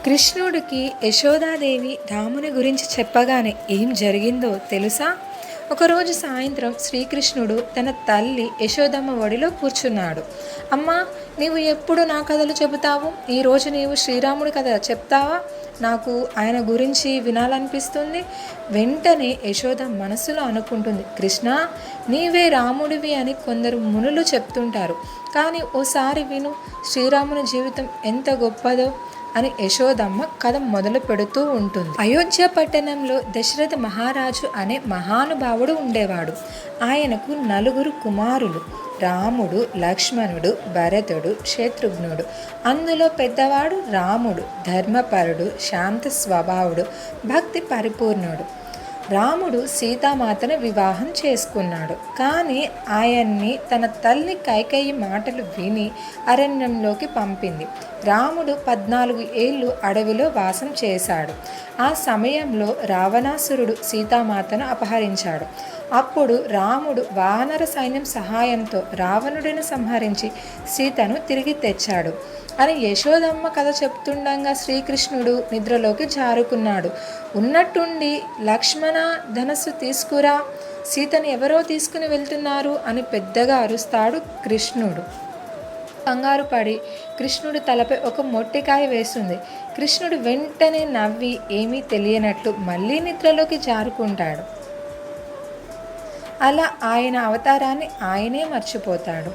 కృష్ణుడికి యశోదాదేవి రాముని గురించి చెప్పగానే ఏం జరిగిందో తెలుసా? ఒకరోజు సాయంత్రం శ్రీకృష్ణుడు తన తల్లి యశోదమ్మ ఒడిలో కూర్చున్నాడు. అమ్మా, నీవు ఎప్పుడు నా కథలు చెబుతావు? ఈరోజు నీవు శ్రీరాముడి కథ చెప్తావా? నాకు ఆయన గురించి వినాలనిపిస్తుంది. వెంటనే యశోద మనసులో అనుకుంటుంది, కృష్ణ, నీవే రాముడివి అని కొందరు మునులు చెప్తుంటారు, కానీ ఓసారి విను, శ్రీరాముని జీవితం ఎంత గొప్పదో అని యశోదమ్మ కథ మొదలు పెడుతూ ఉంటుంది. అయోధ్య పట్టణంలో దశరథ మహారాజు అనే మహానుభావుడు ఉండేవాడు. ఆయనకు 4 కుమారులు, రాముడు, లక్ష్మణుడు, భరతుడు, శత్రుఘ్నుడు. అందులో పెద్దవాడు రాముడు, ధర్మపరుడు, శాంత స్వభావుడు, భక్తి పరిపూర్ణుడు. రాముడు సీతామాతను వివాహం చేసుకున్నాడు. కానీ ఆయన్ని తన తల్లి కైకేయి మాటలు విని అరణ్యంలోకి పంపింది. రాముడు 14 ఏళ్ళు అడవిలో వాసం చేశాడు. ఆ సమయంలో రావణాసురుడు సీతామాతను అపహరించాడు. అప్పుడు రాముడు వానర సైన్యం సహాయంతో రావణుడిని సంహరించి సీతను తిరిగి తెచ్చాడు అని యశోదమ్మ కథ చెప్తుండగా శ్రీకృష్ణుడు నిద్రలోకి జారుకున్నాడు. ఉన్నట్టుండి, లక్ష్మణ, ధనస్సు తీసుకురా, సీతను ఎవరో తీసుకుని వెళ్తున్నారు అని పెద్దగా అరుస్తాడు కృష్ణుడు. కంగారు పడి కృష్ణుడు తలపై ఒక మొట్టికాయ వేస్తుంది. కృష్ణుడు వెంటనే నవ్వి ఏమీ తెలియనట్లు మళ్ళీ నిద్రలోకి జారుకుంటాడు. అలా ఆయన అవతారాన్ని ఆయనే మర్చిపోతాడు.